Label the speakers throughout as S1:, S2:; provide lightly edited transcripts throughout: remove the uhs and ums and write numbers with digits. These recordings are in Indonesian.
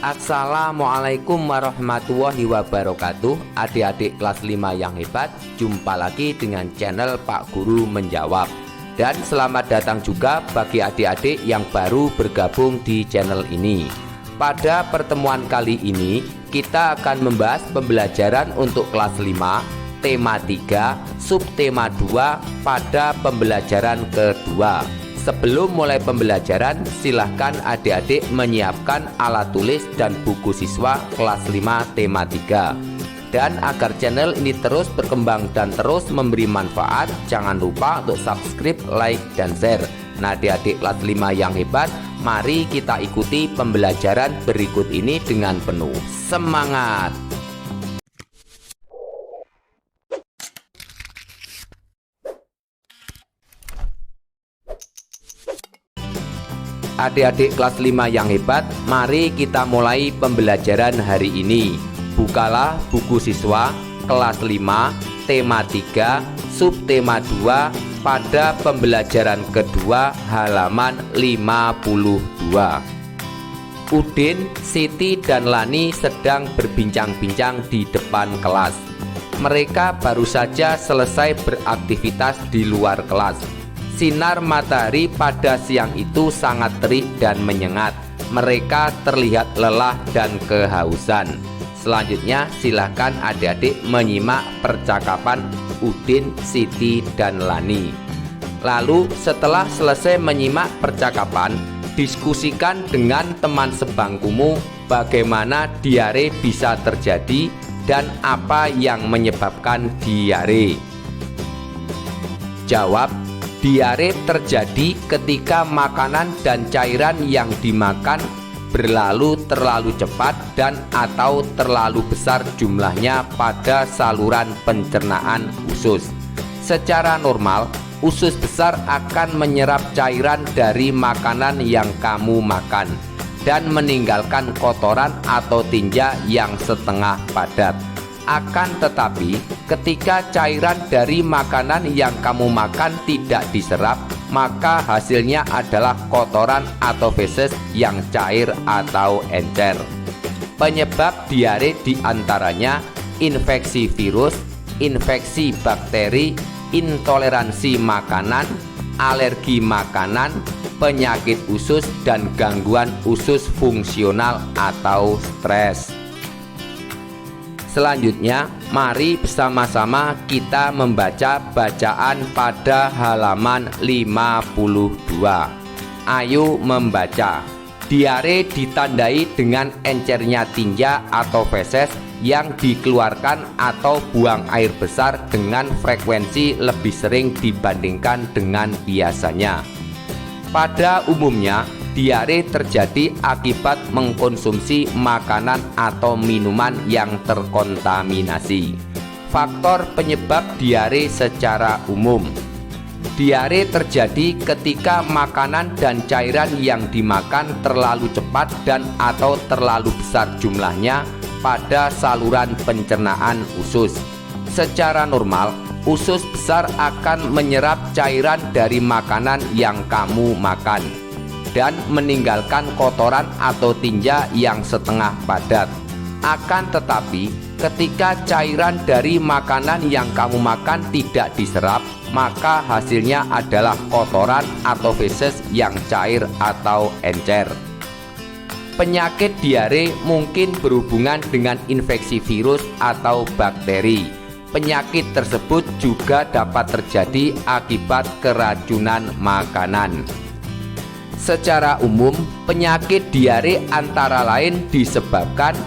S1: Assalamualaikum warahmatullahi wabarakatuh. Adik-adik kelas 5 yang hebat, jumpa lagi dengan channel Pak Guru Menjawab. Dan selamat datang juga bagi adik-adik yang baru bergabung di channel ini. Pada pertemuan kali ini kita akan membahas pembelajaran untuk kelas 5, tema 3, subtema 2 pada pembelajaran kedua. Sebelum mulai pembelajaran, silahkan adik-adik menyiapkan alat tulis dan buku siswa kelas 5 tema 3. Dan agar channel ini terus berkembang dan terus memberi manfaat, jangan lupa untuk subscribe, like, dan share. Nah, adik-adik kelas 5 yang hebat, mari kita ikuti pembelajaran berikut ini dengan penuh semangat. Adik-adik kelas 5 yang hebat, mari kita mulai pembelajaran hari ini. Bukalah buku siswa kelas 5 tema 3 subtema 2 pada pembelajaran kedua halaman 52. Udin, Siti, dan Lani sedang berbincang-bincang di depan kelas. Mereka baru saja selesai beraktivitas di luar kelas. Sinar matahari pada siang itu sangat terik dan menyengat. Mereka terlihat lelah dan kehausan. Selanjutnya silahkan adik-adik menyimak percakapan Udin, Siti, dan Lani. Lalu setelah selesai menyimak percakapan, diskusikan dengan teman sebangkumu bagaimana diare bisa terjadi dan apa yang menyebabkan diare. Jawab: diare terjadi ketika makanan dan cairan yang dimakan berlalu terlalu cepat dan atau terlalu besar jumlahnya pada saluran pencernaan usus. Secara normal, usus besar akan menyerap cairan dari makanan yang kamu makan dan meninggalkan kotoran atau tinja yang setengah padat. Akan tetapi, ketika cairan dari makanan yang kamu makan tidak diserap, maka hasilnya adalah kotoran atau feses yang cair atau encer. Penyebab diare diantaranya infeksi virus, infeksi bakteri, intoleransi makanan, alergi makanan, penyakit usus, dan gangguan usus fungsional atau stres. Selanjutnya, mari bersama-sama kita membaca bacaan pada halaman 52. Ayo membaca. Diare ditandai dengan encernya tinja atau feses yang dikeluarkan atau buang air besar dengan frekuensi lebih sering dibandingkan dengan biasanya. Pada umumnya, diare terjadi akibat mengkonsumsi makanan atau minuman yang terkontaminasi. Faktor penyebab diare secara umum. Diare terjadi ketika makanan dan cairan yang dimakan terlalu cepat dan atau terlalu besar jumlahnya pada saluran pencernaan usus. Secara normal, usus besar akan menyerap cairan dari makanan yang kamu makan dan meninggalkan kotoran atau tinja yang setengah padat. Akan tetapi, ketika cairan dari makanan yang kamu makan tidak diserap, maka hasilnya adalah kotoran atau feses yang cair atau encer. Penyakit diare mungkin berhubungan dengan infeksi virus atau bakteri. Penyakit tersebut juga dapat terjadi akibat keracunan makanan. Secara umum, penyakit diare antara lain disebabkan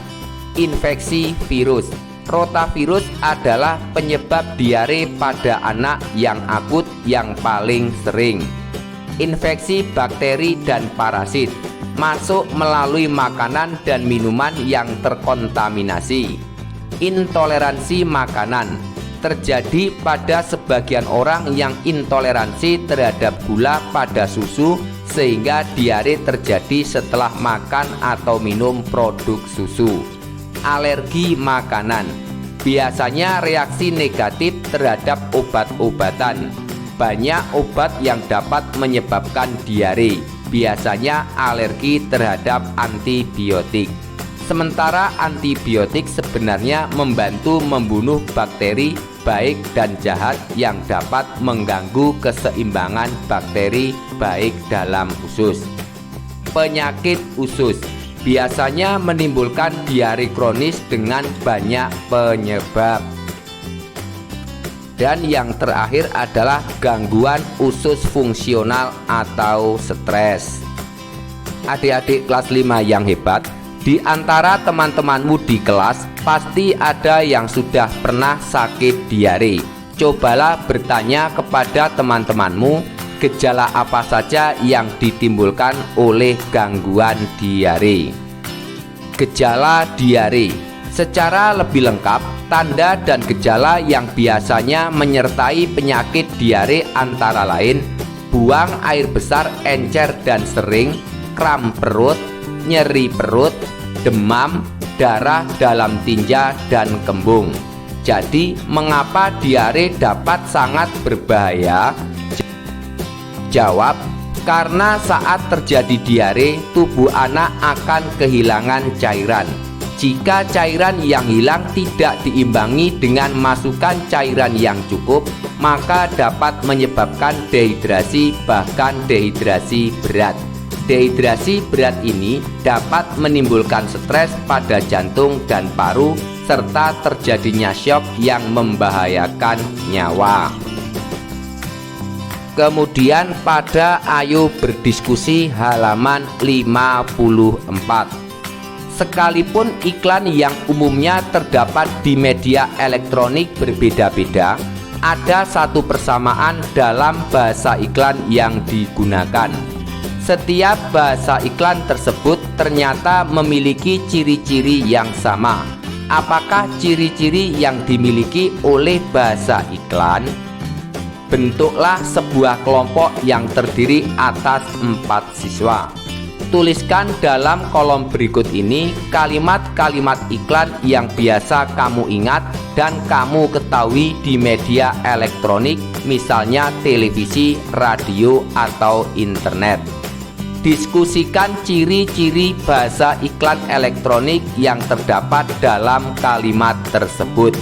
S1: infeksi virus. Rotavirus adalah penyebab diare pada anak yang akut yang paling sering. Infeksi bakteri dan parasit masuk melalui makanan dan minuman yang terkontaminasi. Intoleransi makanan terjadi pada sebagian orang yang intoleransi terhadap gula pada susu, sehingga diare terjadi setelah makan atau minum produk susu. Alergi makanan biasanya reaksi negatif terhadap obat-obatan. Banyak obat yang dapat menyebabkan diare, biasanya alergi terhadap antibiotik. Sementara antibiotik sebenarnya membantu membunuh bakteri baik dan jahat yang dapat mengganggu keseimbangan bakteri baik dalam usus. Penyakit usus biasanya menimbulkan diare kronis dengan banyak penyebab. Dan yang terakhir adalah gangguan usus fungsional atau stres. Adik-adik kelas 5 yang hebat, di antara teman-temanmu di kelas pasti ada yang sudah pernah sakit diare. Cobalah bertanya kepada teman-temanmu gejala apa saja yang ditimbulkan oleh gangguan diare. Gejala diare secara lebih lengkap, tanda dan gejala yang biasanya menyertai penyakit diare antara lain buang air besar encer dan sering, kram perut, nyeri perut, demam, darah dalam tinja, dan kembung. Jadi, mengapa diare dapat sangat berbahaya? Jawab, karena saat terjadi diare, tubuh anak akan kehilangan cairan. Jika cairan yang hilang tidak diimbangi dengan masukan cairan yang cukup, maka dapat menyebabkan dehidrasi, bahkan dehidrasi berat. Dehidrasi berat ini dapat menimbulkan stres pada jantung dan paru, serta terjadinya syok yang membahayakan nyawa. Kemudian pada Ayo Berdiskusi halaman 54. Sekalipun iklan yang umumnya terdapat di media elektronik berbeda-beda, ada satu persamaan dalam bahasa iklan yang digunakan. Setiap bahasa iklan tersebut ternyata memiliki ciri-ciri yang sama. Apakah ciri-ciri yang dimiliki oleh bahasa iklan? Bentuklah sebuah kelompok yang terdiri atas 4 siswa. Tuliskan dalam kolom berikut ini kalimat-kalimat iklan yang biasa kamu ingat dan kamu ketahui di media elektronik, misalnya televisi, radio, atau internet. Diskusikan ciri-ciri bahasa iklan elektronik yang terdapat dalam kalimat tersebut.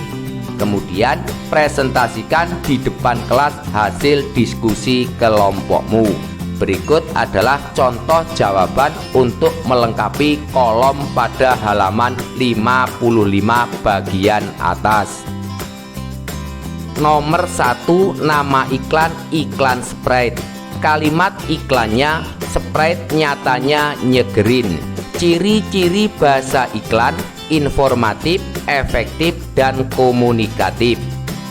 S1: Kemudian presentasikan di depan kelas hasil diskusi kelompokmu. Berikut adalah contoh jawaban untuk melengkapi kolom pada halaman 55 bagian atas. Nomor 1, nama iklan, iklan Sprite. Kalimat iklannya, Sprite nyatanya nyegerin. Ciri-ciri bahasa iklan, informatif, efektif, dan komunikatif.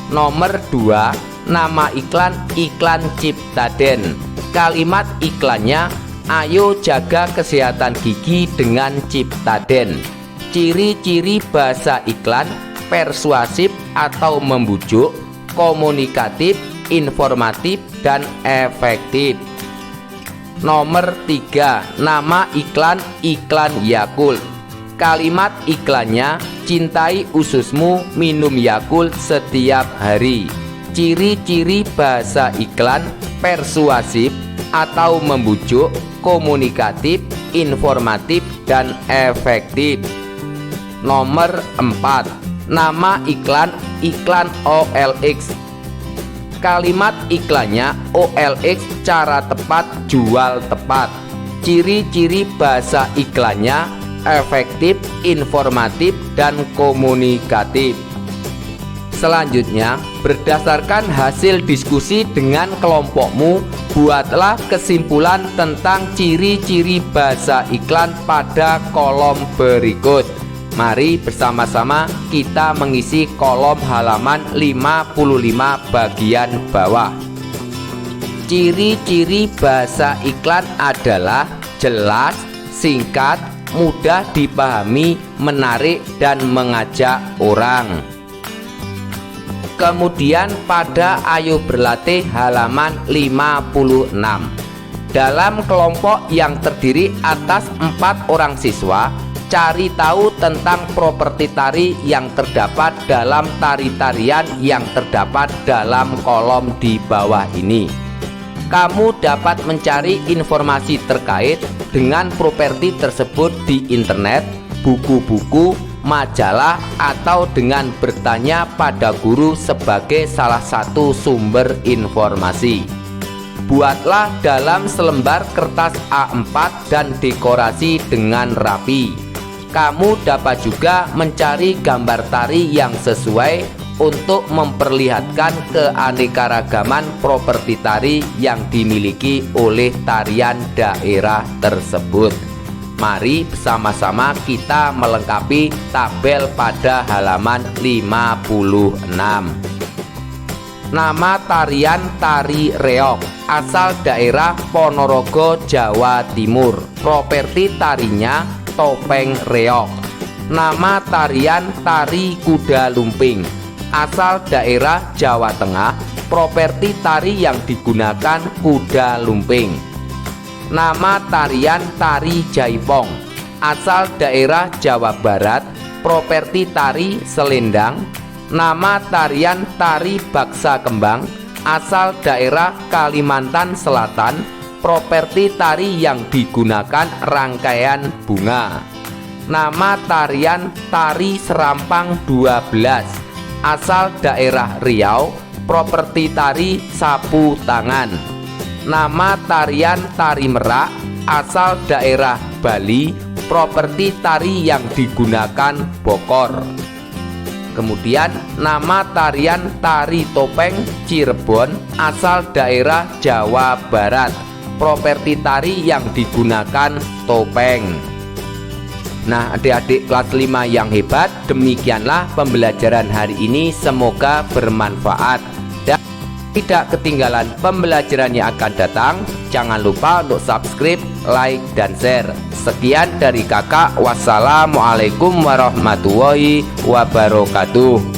S1: Nomor 2, nama iklan, iklan Ciptaden. Kalimat iklannya, ayo jaga kesehatan gigi dengan Ciptaden. Ciri-ciri bahasa iklan, persuasif atau membujuk, komunikatif, informatif, dan efektif. Nomor 3, nama iklan, iklan Yakult. Kalimat iklannya, cintai ususmu, minum Yakult setiap hari. Ciri-ciri bahasa iklan, persuasif atau membujuk, komunikatif, informatif, dan efektif. Nomor 4, nama iklan, iklan OLX. Kalimat iklannya, OLX cara tepat, jual tepat. Ciri-ciri bahasa iklannya, efektif, informatif, dan komunikatif. Selanjutnya, berdasarkan hasil diskusi dengan kelompokmu, buatlah kesimpulan tentang ciri-ciri bahasa iklan pada kolom berikut. Mari bersama-sama kita mengisi kolom halaman 55 bagian bawah. Ciri-ciri bahasa iklan adalah jelas, singkat, mudah dipahami, menarik, dan mengajak orang. Kemudian pada Ayo Berlatih halaman 56. Dalam kelompok yang terdiri atas 4 orang siswa, cari tahu tentang properti tari yang terdapat dalam tari-tarian yang terdapat dalam kolom di bawah ini. Kamu dapat mencari informasi terkait dengan properti tersebut di internet, buku-buku, majalah, atau dengan bertanya pada guru sebagai salah satu sumber informasi. Buatlah dalam selembar kertas A4 dan dekorasi dengan rapi. Kamu dapat juga mencari gambar tari yang sesuai untuk memperlihatkan keanekaragaman properti tari yang dimiliki oleh tarian daerah tersebut. Mari bersama-sama kita melengkapi tabel pada halaman 56. Nama tarian tari reog, asal daerah Ponorogo, Jawa Timur. Properti tarinya topeng reog. Nama tarian tari kuda lumping, asal daerah Jawa Tengah. Properti tari yang digunakan kuda lumping. Nama tarian tari jaipong, asal daerah Jawa Barat. Properti tari selendang. Nama tarian tari baksa kembang, asal daerah Kalimantan Selatan. Properti tari yang digunakan rangkaian bunga. Nama tarian tari serampang 12, asal daerah Riau. Properti tari sapu tangan. Nama tarian tari merak, asal daerah Bali. Properti tari yang digunakan bokor. Kemudian nama tarian tari topeng Cirebon, asal daerah Jawa Barat. Properti tari yang digunakan topeng. Nah, adik-adik kelas 5 yang hebat, demikianlah pembelajaran hari ini, semoga bermanfaat. Dan tidak ketinggalan pembelajaran yang akan datang, jangan lupa untuk subscribe, like, dan share. Sekian dari kakak, wassalamualaikum warahmatullahi wabarakatuh.